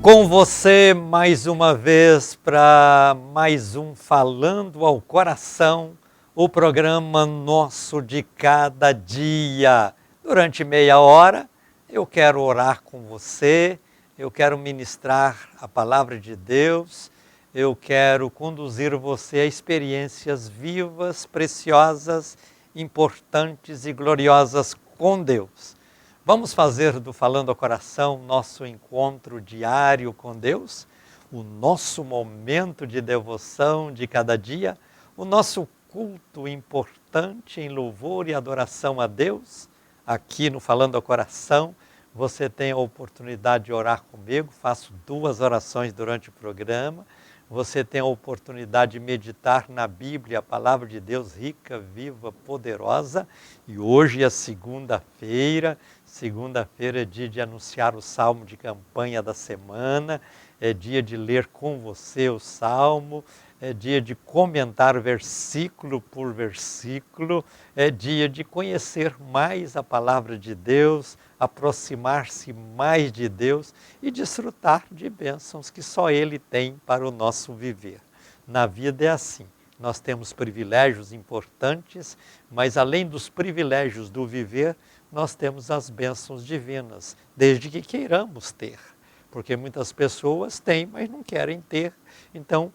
Com você mais uma vez para mais um Falando ao Coração, o programa nosso de cada dia. Durante meia hora eu quero orar com você, eu quero ministrar a palavra de Deus, eu quero conduzir você a experiências vivas, preciosas, importantes e gloriosas com Deus. Vamos fazer do Falando ao Coração nosso encontro diário com Deus, o nosso momento de devoção de cada dia, o nosso culto importante em louvor e adoração a Deus. Aqui no Falando ao Coração, você tem a oportunidade de orar comigo, faço 2 orações durante o programa. Você tem a oportunidade de meditar na Bíblia, a palavra de Deus rica, viva, poderosa. E hoje é segunda-feira é dia de anunciar o salmo de campanha da semana, é dia de ler com você o salmo, é dia de comentar versículo por versículo, é dia de conhecer mais a palavra de Deus, aproximar-se mais de Deus e desfrutar de bênçãos que só Ele tem para o nosso viver. Na vida é assim, nós temos privilégios importantes, mas além dos privilégios do viver, nós temos as bênçãos divinas, desde que queiramos ter. Porque muitas pessoas têm, mas não querem ter, então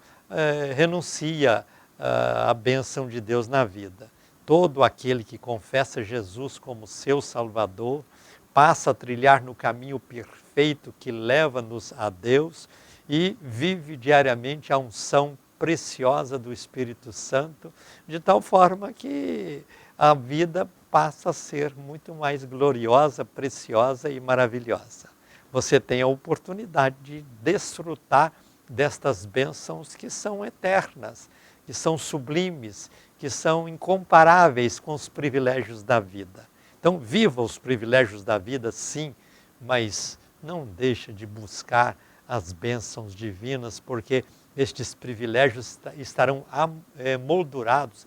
renuncia à bênção de Deus na vida. Todo aquele que confessa Jesus como seu Salvador, passa a trilhar no caminho perfeito que leva-nos a Deus e vive diariamente a unção preciosa do Espírito Santo, de tal forma que a vida passa a ser muito mais gloriosa, preciosa e maravilhosa. Você tem a oportunidade de desfrutar destas bênçãos que são eternas, que são sublimes, que são incomparáveis com os privilégios da vida. Então, viva os privilégios da vida, sim, mas não deixe de buscar as bênçãos divinas, porque estes privilégios estarão emoldurados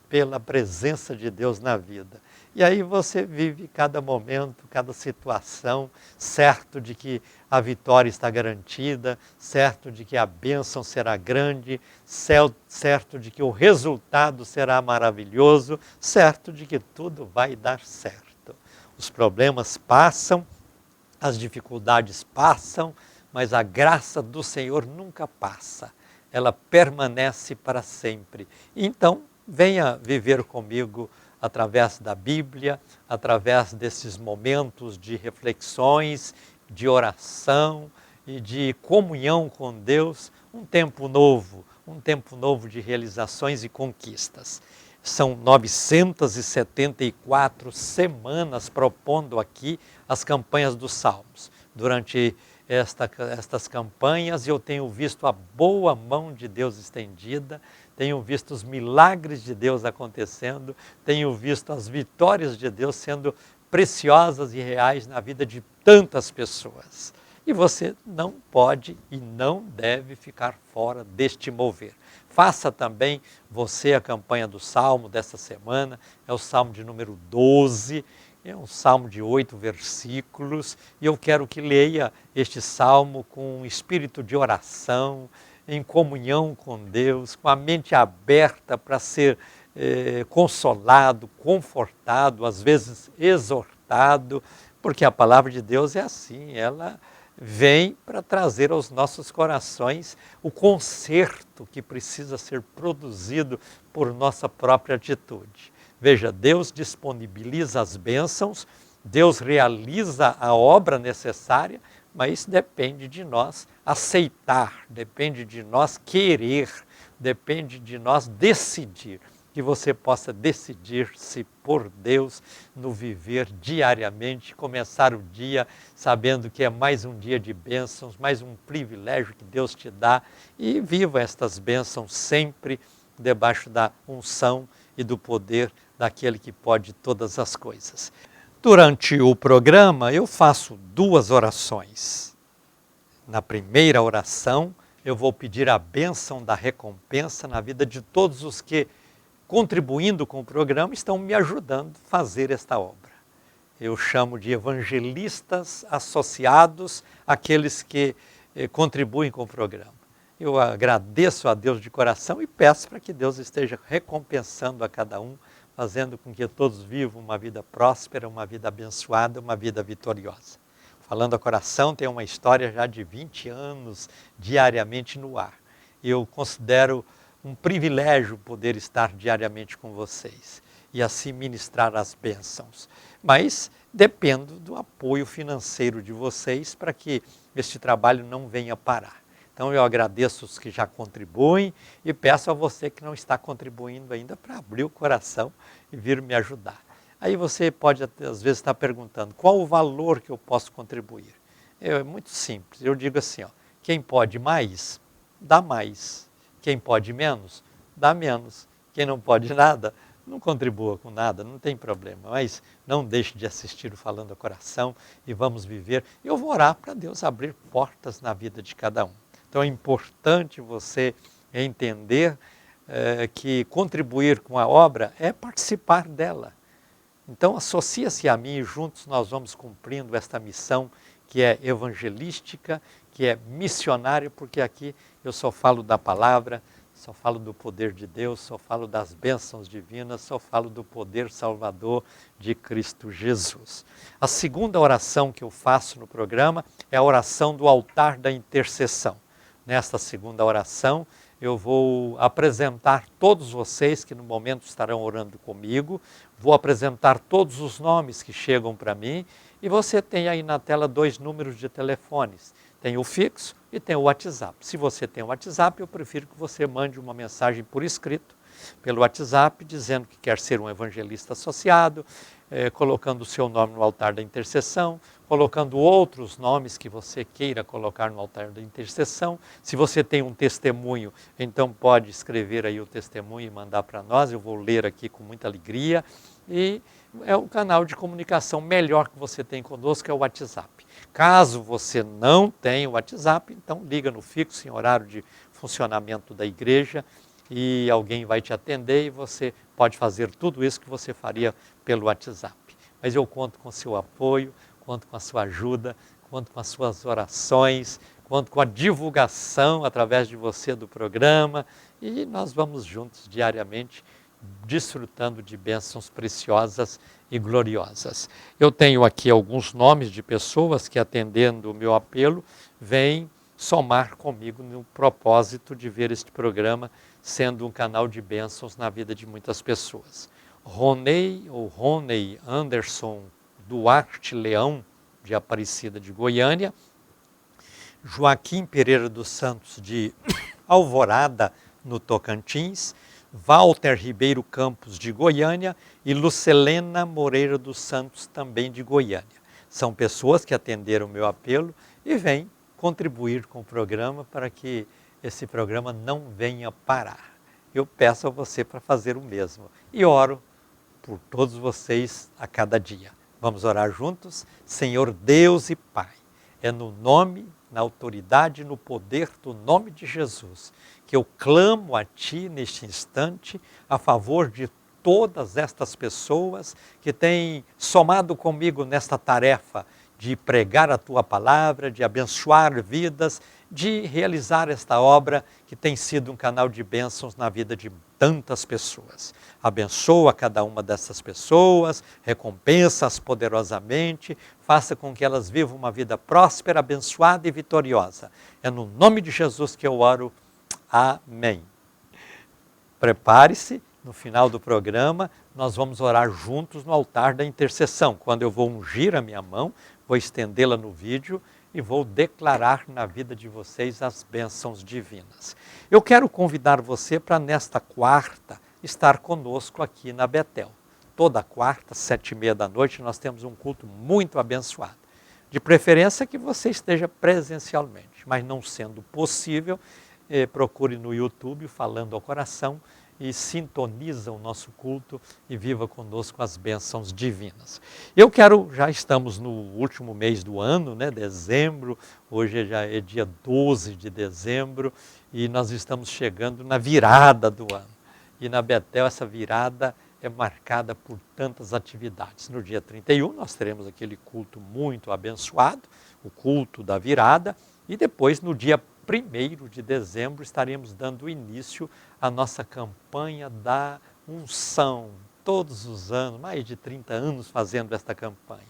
pela presença de Deus na vida. E aí você vive cada momento, cada situação, certo de que a vitória está garantida, certo de que a bênção será grande, certo de que o resultado será maravilhoso, certo de que tudo vai dar certo. Os problemas passam, as dificuldades passam, mas a graça do Senhor nunca passa. Ela permanece para sempre. Então, venha viver comigo através da Bíblia, através desses momentos de reflexões, de oração e de comunhão com Deus, um tempo novo de realizações e conquistas. São 974 semanas propondo aqui as campanhas dos Salmos. Durante estas campanhas eu tenho visto a boa mão de Deus estendida, tenho visto os milagres de Deus acontecendo, tenho visto as vitórias de Deus sendo preciosas e reais na vida de tantas pessoas. E você não pode e não deve ficar fora deste mover. Faça também você a campanha do Salmo dessa semana, é o Salmo de número 12, é um salmo de 8 versículos, e eu quero que leia este salmo com um espírito de oração, em comunhão com Deus, com a mente aberta para ser consolado, confortado, às vezes exortado, porque a palavra de Deus é assim, ela vem para trazer aos nossos corações o conserto que precisa ser produzido por nossa própria atitude. Veja, Deus disponibiliza as bênçãos, Deus realiza a obra necessária, mas depende de nós aceitar, depende de nós querer, depende de nós decidir, que você possa decidir-se por Deus no viver diariamente, começar o dia sabendo que é mais um dia de bênçãos, mais um privilégio que Deus te dá, e viva estas bênçãos sempre debaixo da unção e do poder daquele que pode todas as coisas. Durante o programa eu faço 2 orações. Na primeira oração eu vou pedir a bênção da recompensa na vida de todos os que, contribuindo com o programa, estão me ajudando a fazer esta obra. Eu chamo de evangelistas associados àqueles que contribuem com o programa. Eu agradeço a Deus de coração e peço para que Deus esteja recompensando a cada um, fazendo com que todos vivam uma vida próspera, uma vida abençoada, uma vida vitoriosa. Falando a coração, tem uma história já de 20 anos diariamente no ar. Eu considero um privilégio poder estar diariamente com vocês e assim ministrar as bênçãos. Mas dependo do apoio financeiro de vocês para que este trabalho não venha parar. Então eu agradeço os que já contribuem e peço a você que não está contribuindo ainda para abrir o coração e vir me ajudar. Aí você pode às vezes estar perguntando, qual o valor que eu posso contribuir? É muito simples, eu digo assim, ó, quem pode mais, dá mais. Quem pode menos, dá menos. Quem não pode nada, não contribua com nada, não tem problema. Mas não deixe de assistir o Falando ao Coração e vamos viver. Eu vou orar para Deus abrir portas na vida de cada um. Então é importante você entender que contribuir com a obra é participar dela. Então associa-se a mim e juntos nós vamos cumprindo esta missão que é evangelística, que é missionária, porque aqui eu só falo da palavra, só falo do poder de Deus, só falo das bênçãos divinas, só falo do poder salvador de Cristo Jesus. A segunda oração que eu faço no programa é a oração do altar da intercessão. Nesta segunda oração, eu vou apresentar todos vocês que no momento estarão orando comigo, vou apresentar todos os nomes que chegam para mim e você tem aí na tela 2 números de telefones. Tem o fixo e tem o WhatsApp. Se você tem o WhatsApp, eu prefiro que você mande uma mensagem por escrito, pelo WhatsApp, dizendo que quer ser um evangelista associado, colocando o seu nome no altar da intercessão, colocando outros nomes que você queira colocar no altar da intercessão. Se você tem um testemunho, então pode escrever aí o testemunho e mandar para nós, eu vou ler aqui com muita alegria. E é o canal de comunicação melhor que você tem conosco, é o WhatsApp. Caso você não tenha o WhatsApp, então liga no fixo em horário de funcionamento da igreja e alguém vai te atender e você pode fazer tudo isso que você faria pelo WhatsApp. Mas eu conto com seu apoio, conto com a sua ajuda, conto com as suas orações, conto com a divulgação através de você do programa e nós vamos juntos diariamente desfrutando de bênçãos preciosas e gloriosas. Eu tenho aqui alguns nomes de pessoas que, atendendo o meu apelo, vêm somar comigo no propósito de ver este programa sendo um canal de bênçãos na vida de muitas pessoas. Roney Anderson Duarte Leão, de Aparecida de Goiânia, Joaquim Pereira dos Santos, de Alvorada, no Tocantins, Walter Ribeiro Campos, de Goiânia, e Lucelena Moreira dos Santos, também de Goiânia. São pessoas que atenderam o meu apelo e vêm contribuir com o programa para que esse programa não venha parar. Eu peço a você para fazer o mesmo e oro por todos vocês a cada dia. Vamos orar juntos? Senhor Deus e Pai, é no nome, na autoridade, no poder do nome de Jesus, que eu clamo a Ti neste instante, a favor de todas estas pessoas que têm somado comigo nesta tarefa de pregar a Tua palavra, de abençoar vidas, de realizar esta obra que tem sido um canal de bênçãos na vida de tantas pessoas. Abençoa cada uma dessas pessoas, recompensa-as poderosamente, faça com que elas vivam uma vida próspera, abençoada e vitoriosa. É no nome de Jesus que eu oro. Amém. Prepare-se, no final do programa, nós vamos orar juntos no altar da intercessão. Quando eu vou ungir a minha mão, vou estendê-la no vídeo e vou declarar na vida de vocês as bênçãos divinas. Eu quero convidar você para nesta quarta estar conosco aqui na Betel. Toda quarta, 7h30 da noite, nós temos um culto muito abençoado. De preferência que você esteja presencialmente, mas não sendo possível, procure no YouTube Falando ao Coração e sintoniza o nosso culto e viva conosco as bênçãos divinas. Já estamos no último mês do ano, né, dezembro, hoje já é dia 12 de dezembro e nós estamos chegando na virada do ano. E na Betel essa virada é marcada por tantas atividades. No dia 31 nós teremos aquele culto muito abençoado, o culto da virada, e depois no dia 1º de dezembro estaremos dando início à nossa campanha da unção. Todos os anos, mais de 30 anos fazendo esta campanha.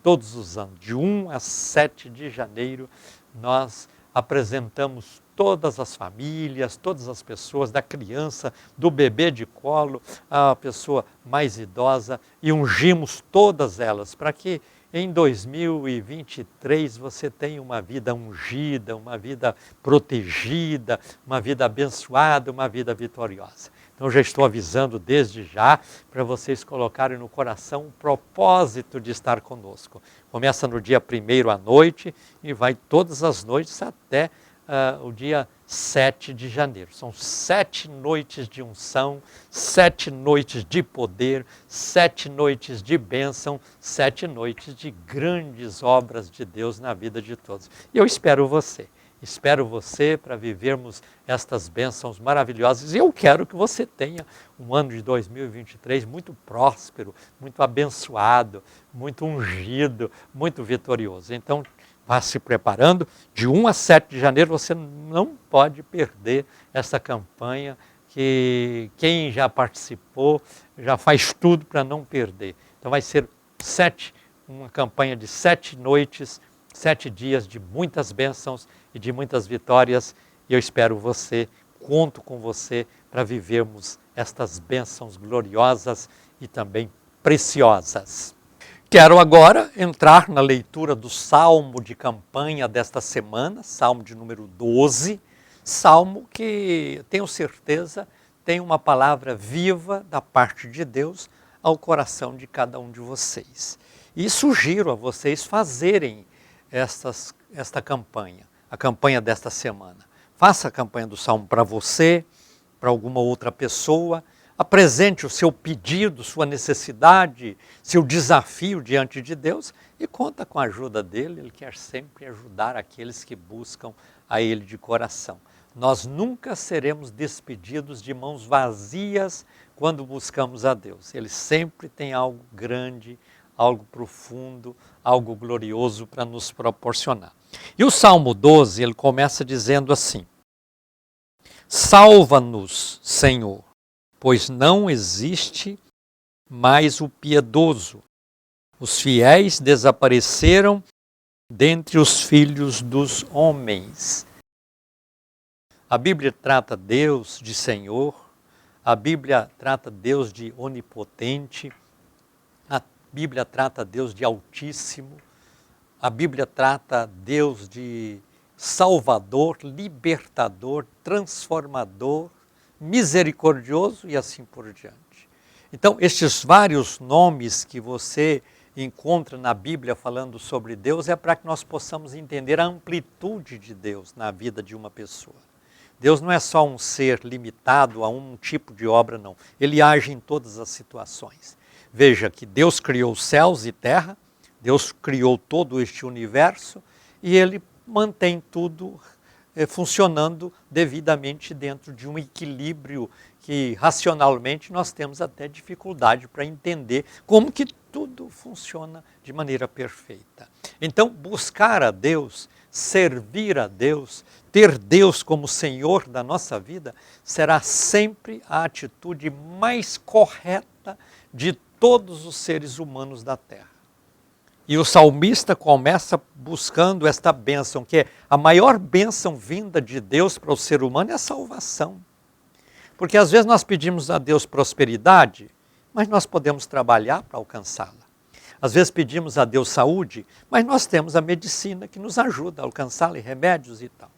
Todos os anos, de 1 a 7 de janeiro, nós apresentamos todas as famílias, todas as pessoas, da criança, do bebê de colo, à pessoa mais idosa, e ungimos todas elas, para que em 2023 você tenha uma vida ungida, uma vida protegida, uma vida abençoada, uma vida vitoriosa. Então já estou avisando desde já para vocês colocarem no coração o propósito de estar conosco. Começa no dia 1º à noite e vai todas as noites até o dia 7 de janeiro. São 7 noites de unção, 7 noites de poder, 7 noites de bênção, 7 noites de grandes obras de Deus na vida de todos. E eu espero você. Espero você para vivermos estas bênçãos maravilhosas. E eu quero que você tenha um ano de 2023 muito próspero, muito abençoado, muito ungido, muito vitorioso. Então, vá se preparando. De 1 a 7 de janeiro você não pode perder essa campanha, que quem já participou já faz tudo para não perder. Então vai ser uma campanha de 7 noites, 7 dias de muitas bênçãos e de muitas vitórias. E eu espero você, conto com você para vivermos estas bênçãos gloriosas e também preciosas. Quero agora entrar na leitura do salmo de campanha desta semana, salmo de número 12, salmo que, tenho certeza, tem uma palavra viva da parte de Deus ao coração de cada um de vocês. E sugiro a vocês fazerem esta campanha, a campanha desta semana. Faça a campanha do salmo para você, para alguma outra pessoa. Apresente o seu pedido, sua necessidade, seu desafio diante de Deus e conta com a ajuda dele. Ele quer sempre ajudar aqueles que buscam a Ele de coração. Nós nunca seremos despedidos de mãos vazias quando buscamos a Deus. Ele sempre tem algo grande, algo profundo, algo glorioso para nos proporcionar. E o Salmo 12, ele começa dizendo assim: salva-nos, Senhor, pois não existe mais o piedoso. Os fiéis desapareceram dentre os filhos dos homens. A Bíblia trata Deus de Senhor, a Bíblia trata Deus de onipotente, a Bíblia trata Deus de Altíssimo, a Bíblia trata Deus de Salvador, libertador, transformador, misericordioso e assim por diante. Então, estes vários nomes que você encontra na Bíblia falando sobre Deus é para que nós possamos entender a amplitude de Deus na vida de uma pessoa. Deus não é só um ser limitado a um tipo de obra, não. Ele age em todas as situações. Veja que Deus criou céus e terra, Deus criou todo este universo e Ele mantém tudo funcionando devidamente dentro de um equilíbrio que racionalmente nós temos até dificuldade para entender como que tudo funciona de maneira perfeita. Então, buscar a Deus, servir a Deus, ter Deus como Senhor da nossa vida, será sempre a atitude mais correta de todos os seres humanos da terra. E o salmista começa buscando esta bênção, que é a maior bênção vinda de Deus para o ser humano é a salvação. Porque às vezes nós pedimos a Deus prosperidade, mas nós podemos trabalhar para alcançá-la. Às vezes pedimos a Deus saúde, mas nós temos a medicina que nos ajuda a alcançá-la, e remédios e tal.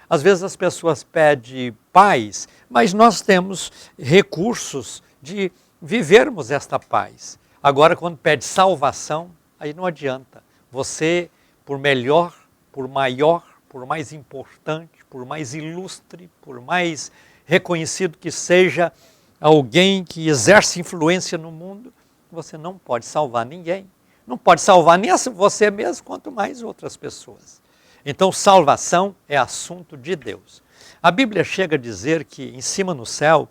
Às vezes as pessoas pedem paz, mas nós temos recursos de vivermos esta paz. Agora, quando pede salvação, aí não adianta. Você, por melhor, por maior, por mais importante, por mais ilustre, por mais reconhecido que seja alguém que exerce influência no mundo, você não pode salvar ninguém. Não pode salvar nem você mesmo, quanto mais outras pessoas. Então, salvação é assunto de Deus. A Bíblia chega a dizer que em cima no céu,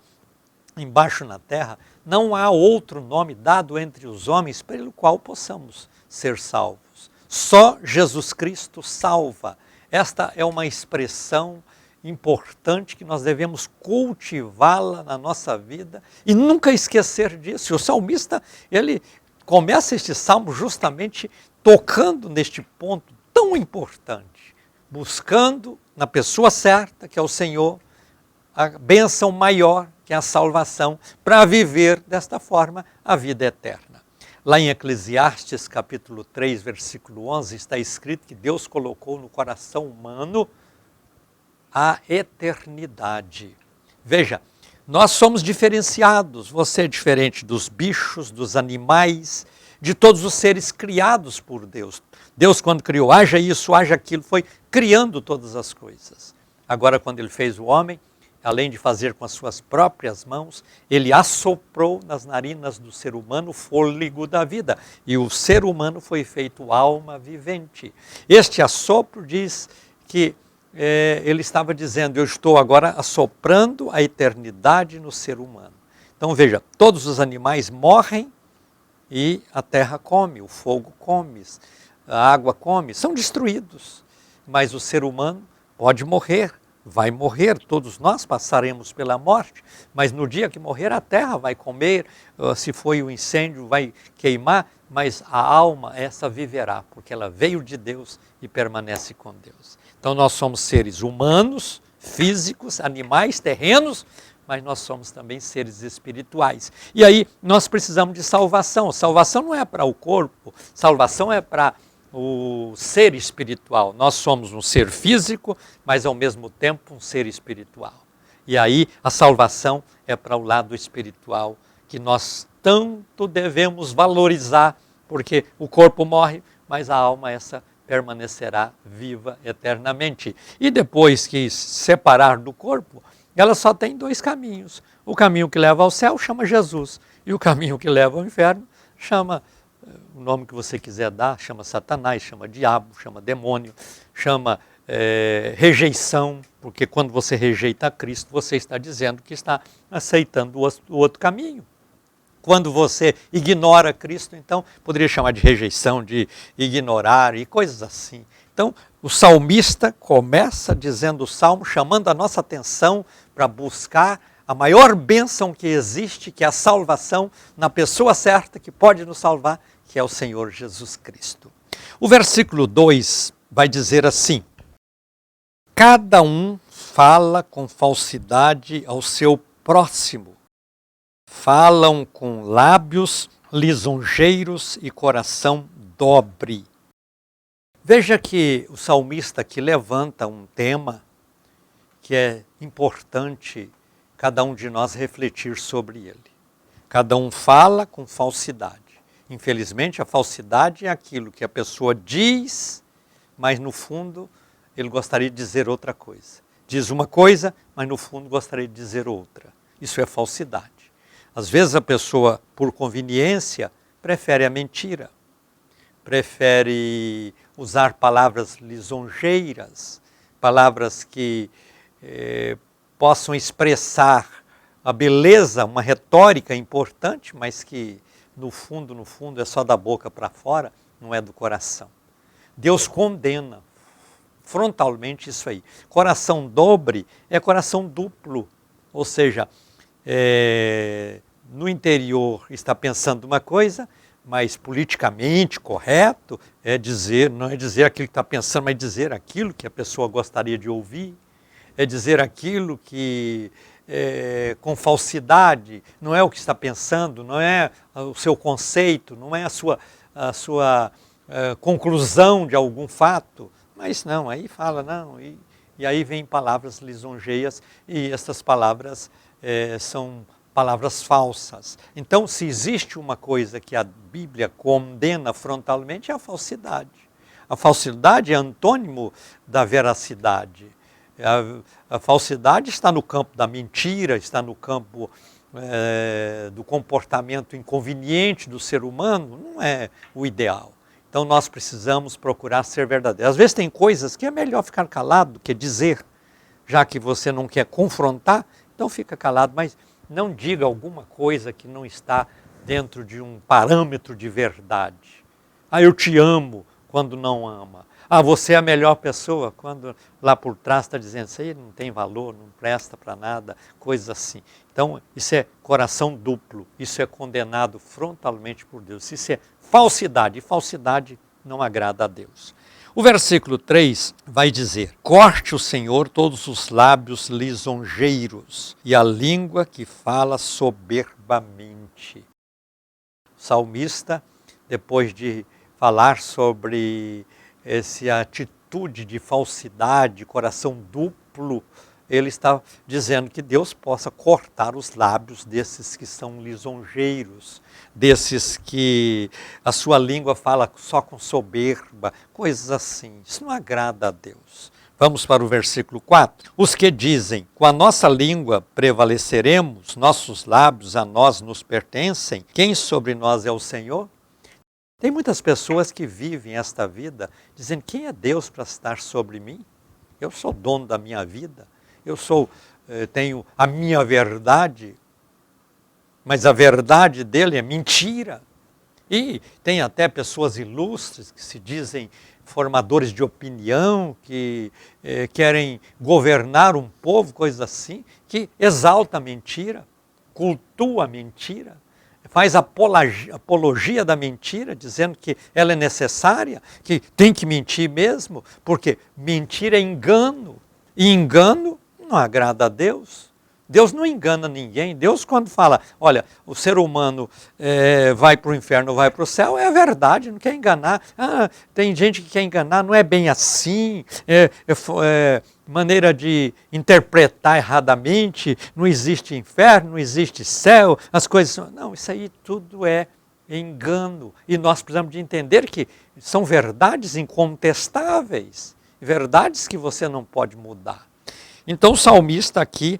embaixo na terra, não há outro nome dado entre os homens pelo qual possamos ser salvos. Só Jesus Cristo salva. Esta é uma expressão importante que nós devemos cultivá-la na nossa vida e nunca esquecer disso. E o salmista, ele começa este salmo justamente tocando neste ponto tão importante, buscando na pessoa certa, que é o Senhor, a bênção maior, que é a salvação, para viver desta forma a vida eterna. Lá em Eclesiastes, capítulo 3, versículo 11, está escrito que Deus colocou no coração humano a eternidade. Veja, nós somos diferenciados, você é diferente dos bichos, dos animais, de todos os seres criados por Deus. Deus, quando criou, haja isso, haja aquilo, foi criando todas as coisas. Agora, quando ele fez o homem, além de fazer com as suas próprias mãos, ele assoprou nas narinas do ser humano o fôlego da vida. E o ser humano foi feito alma vivente. Este assopro diz que ele estava dizendo, eu estou agora assoprando a eternidade no ser humano. Então veja, todos os animais morrem e a terra come, o fogo come, a água come, são destruídos. Mas o ser humano pode morrer, vai morrer, todos nós passaremos pela morte, mas no dia que morrer a terra vai comer, se foi o incêndio vai queimar, mas a alma essa viverá, porque ela veio de Deus e permanece com Deus. Então nós somos seres humanos, físicos, animais, terrenos, mas nós somos também seres espirituais. E aí nós precisamos de salvação. Salvação não é para o corpo, salvação é para o ser espiritual. Nós somos um ser físico, mas ao mesmo tempo um ser espiritual. E aí a salvação é para o lado espiritual, que nós tanto devemos valorizar, porque o corpo morre, mas a alma essa permanecerá viva eternamente. E depois que se separar do corpo, ela só tem dois caminhos. O caminho que leva ao céu chama Jesus, e o caminho que leva ao inferno chama, o nome que você quiser dar, chama Satanás, chama diabo, chama demônio, chama rejeição, porque quando você rejeita a Cristo, você está dizendo que está aceitando o outro caminho. Quando você ignora Cristo, então poderia chamar de rejeição, de ignorar e coisas assim. Então o salmista começa dizendo o salmo, chamando a nossa atenção para buscar a maior bênção que existe, que é a salvação na pessoa certa que pode nos salvar, que é o Senhor Jesus Cristo. O versículo 2 vai dizer assim: cada um fala com falsidade ao seu próximo. Falam com lábios lisonjeiros e coração dobre. Veja que o salmista aqui levanta um tema que é importante cada um de nós refletir sobre ele. Cada um fala com falsidade. Infelizmente, a falsidade é aquilo que a pessoa diz, mas no fundo ele gostaria de dizer outra coisa. Diz uma coisa, mas no fundo gostaria de dizer outra. Isso é falsidade. Às vezes a pessoa, por conveniência, prefere a mentira, prefere usar palavras lisonjeiras, palavras que possam expressar a beleza, uma retórica importante, mas que no fundo é só da boca para fora, não é do coração. Deus condena frontalmente isso aí. Coração dobre é coração duplo, ou seja, no interior está pensando uma coisa, mas politicamente correto não é dizer aquilo que está pensando, mas dizer aquilo que a pessoa gostaria de ouvir, é dizer aquilo que com falsidade, não é o que está pensando, não é o seu conceito, não é a sua conclusão de algum fato, mas não, aí fala não, e aí vem palavras lisonjeias, e essas palavras são palavras falsas. Então, se existe uma coisa que a Bíblia condena frontalmente, é a falsidade. A falsidade é antônimo da veracidade. A falsidade está no campo da mentira, está no campo do comportamento inconveniente do ser humano, não é o ideal. Então nós precisamos procurar ser verdadeiros. Às vezes tem coisas que é melhor ficar calado do que dizer, já que você não quer confrontar, então fica calado, mas Não diga alguma coisa que não está dentro de um parâmetro de verdade. Ah, eu te amo, quando não ama. Ah, você é a melhor pessoa, quando lá por trás está dizendo, isso aí não tem valor, não presta para nada, coisas assim. Então, isso é coração duplo, isso é condenado frontalmente por Deus. Isso é falsidade, e falsidade não agrada a Deus. O versículo 3 vai dizer, corte o Senhor todos os lábios lisonjeiros e a língua que fala soberbamente. O salmista, depois de falar sobre essa atitude de falsidade, coração duplo, ele está dizendo que Deus possa cortar os lábios desses que são lisonjeiros, desses que a sua língua fala só com soberba, coisas assim. Isso não agrada a Deus. Vamos para o versículo 4. Os que dizem, com a nossa língua prevaleceremos, nossos lábios a nós nos pertencem, quem sobre nós é o Senhor? Tem muitas pessoas que vivem esta vida dizendo, quem é Deus para estar sobre mim? Eu sou dono da minha vida, tenho a minha verdade, mas a verdade dele é mentira. E tem até pessoas ilustres que se dizem formadores de opinião, que querem governar um povo, coisas assim, que exalta a mentira, cultua a mentira, faz apologia da mentira, dizendo que ela é necessária, que tem que mentir mesmo, porque mentira é engano, e engano não agrada a Deus. Deus não engana ninguém. Deus, quando fala, olha, o ser humano vai para o inferno, vai para o céu, é a verdade, não quer enganar. Ah, tem gente que quer enganar, não é bem assim, maneira de interpretar erradamente, não existe inferno, não existe céu, as coisas... Não, isso aí tudo é engano. E nós precisamos de entender que são verdades incontestáveis, verdades que você não pode mudar. Então o salmista aqui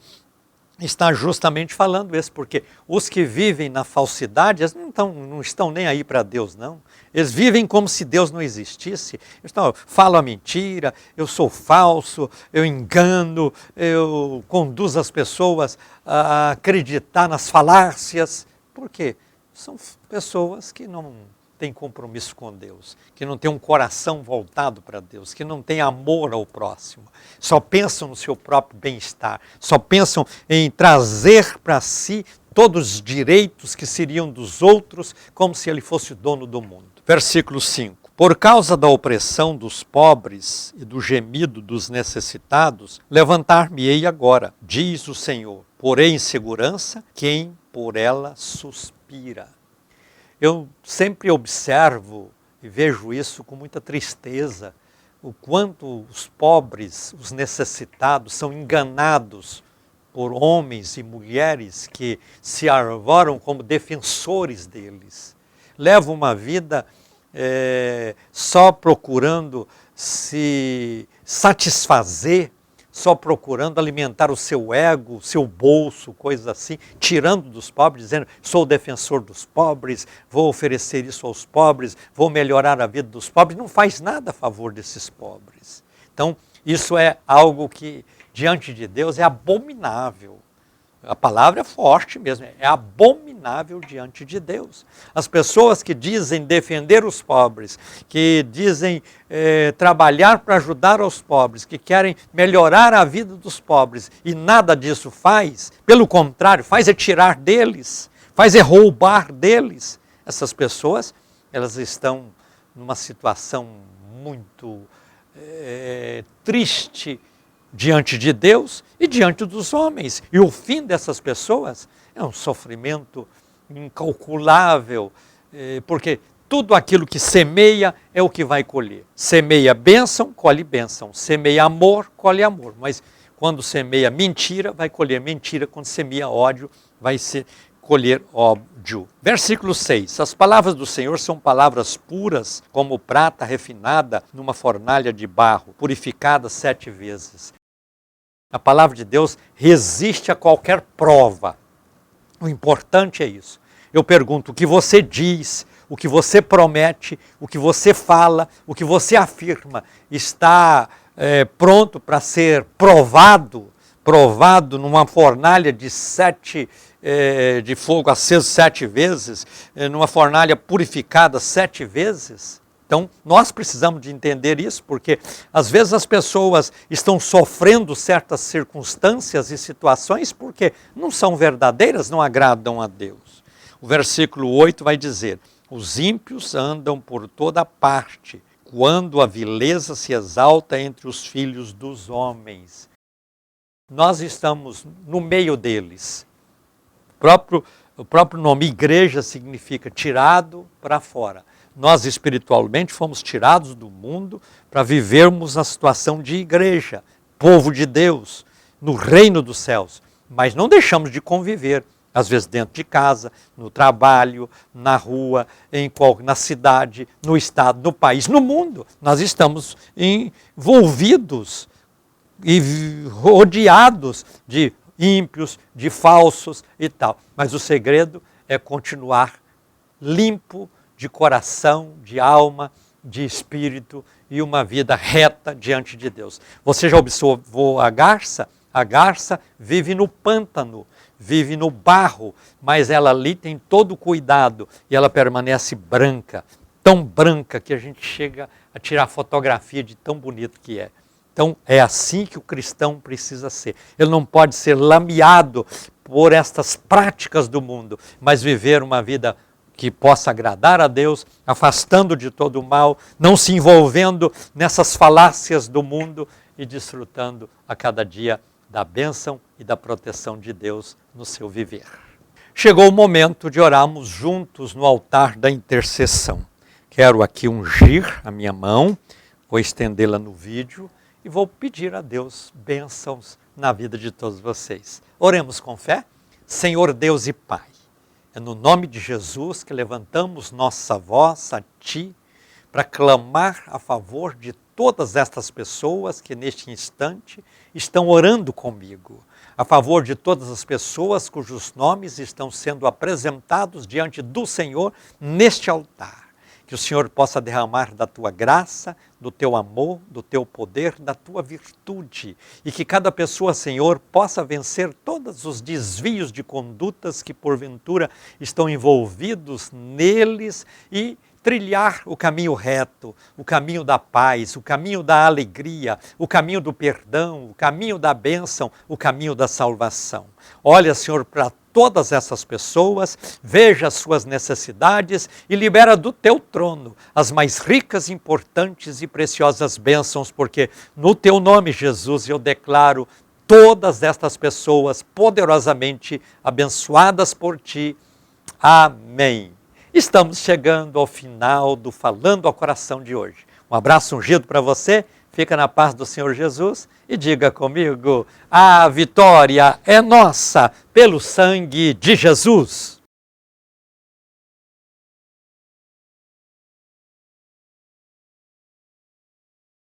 está justamente falando isso, porque os que vivem na falsidade, eles não estão nem aí para Deus, não. Eles vivem como se Deus não existisse. Eu falo a mentira, eu sou falso, eu engano, eu conduzo as pessoas a acreditar nas falácias. Por quê? São pessoas que não têm compromisso com Deus, que não têm um coração voltado para Deus, que não têm amor ao próximo, só pensam no seu próprio bem-estar, só pensam em trazer para si todos os direitos que seriam dos outros, como se ele fosse o dono do mundo. Versículo 5. Por causa da opressão dos pobres e do gemido dos necessitados, levantar-me-ei agora, diz o Senhor, porei em segurança quem por ela suspira. Eu sempre observo e vejo isso com muita tristeza, o quanto os pobres, os necessitados, são enganados por homens e mulheres que se arvoram como defensores deles. Levam uma vida só procurando se satisfazer, só procurando alimentar o seu ego, o seu bolso, coisas assim, tirando dos pobres, dizendo, sou o defensor dos pobres, vou oferecer isso aos pobres, vou melhorar a vida dos pobres. Não faz nada a favor desses pobres. Então, isso é algo que, diante de Deus, é abominável. A palavra é forte mesmo, é abominável diante de Deus. As pessoas que dizem defender os pobres, que dizem trabalhar para ajudar os pobres, que querem melhorar a vida dos pobres e nada disso faz, pelo contrário, faz é tirar deles, faz é roubar deles. Essas pessoas, elas estão numa situação muito triste, diante de Deus e diante dos homens. E o fim dessas pessoas é um sofrimento incalculável, porque tudo aquilo que semeia é o que vai colher. Semeia bênção, colhe bênção. Semeia amor, colhe amor. Mas quando semeia mentira, vai colher mentira. Quando semeia ódio, vai colher ódio. Versículo 6. As palavras do Senhor são palavras puras, como prata refinada numa fornalha de barro, purificada 7 vezes. A palavra de Deus resiste a qualquer prova. O importante é isso. Eu pergunto, o que você diz, o que você promete, o que você fala, o que você afirma, está pronto para ser provado, provado numa fornalha de de fogo aceso 7 vezes, numa fornalha purificada 7 vezes. Então, nós precisamos de entender isso, porque às vezes as pessoas estão sofrendo certas circunstâncias e situações porque não são verdadeiras, não agradam a Deus. O versículo 8 vai dizer: os ímpios andam por toda parte, quando a vileza se exalta entre os filhos dos homens. Nós estamos no meio deles. O próprio nome igreja significa tirado para fora. Nós espiritualmente fomos tirados do mundo para vivermos na situação de igreja, povo de Deus, no reino dos céus. Mas não deixamos de conviver, às vezes dentro de casa, no trabalho, na rua, na cidade, no estado, no país, no mundo. Nós estamos envolvidos e rodeados de ímpios, de falsos e tal. Mas o segredo é continuar limpo de coração, de alma, de espírito e uma vida reta diante de Deus. Você já observou a garça? A garça vive no pântano, vive no barro, mas ela ali tem todo o cuidado e ela permanece branca, tão branca que a gente chega a tirar fotografia de tão bonito que é. Então, é assim que o cristão precisa ser. Ele não pode ser lameado por estas práticas do mundo, mas viver uma vida que possa agradar a Deus, afastando de todo o mal, não se envolvendo nessas falácias do mundo e desfrutando a cada dia da bênção e da proteção de Deus no seu viver. Chegou o momento de orarmos juntos no altar da intercessão. Quero aqui ungir a minha mão, vou estendê-la no vídeo, e vou pedir a Deus bênçãos na vida de todos vocês. Oremos com fé. Senhor Deus e Pai, é no nome de Jesus que levantamos nossa voz a Ti para clamar a favor de todas estas pessoas que neste instante estão orando comigo, a favor de todas as pessoas cujos nomes estão sendo apresentados diante do Senhor neste altar. Que o Senhor possa derramar da Tua graça, do Teu amor, do Teu poder, da Tua virtude. E que cada pessoa, Senhor, possa vencer todos os desvios de condutas que porventura estão envolvidos neles e trilhar o caminho reto, o caminho da paz, o caminho da alegria, o caminho do perdão, o caminho da bênção, o caminho da salvação. Olha, Senhor, para todas essas pessoas, veja as suas necessidades e libera do Teu trono as mais ricas, importantes e preciosas bênçãos, porque no Teu nome, Jesus, eu declaro todas estas pessoas poderosamente abençoadas por Ti. Amém. Estamos chegando ao final do Falando ao Coração de hoje. Um abraço ungido para você, fica na paz do Senhor Jesus e diga comigo: a vitória é nossa pelo sangue de Jesus.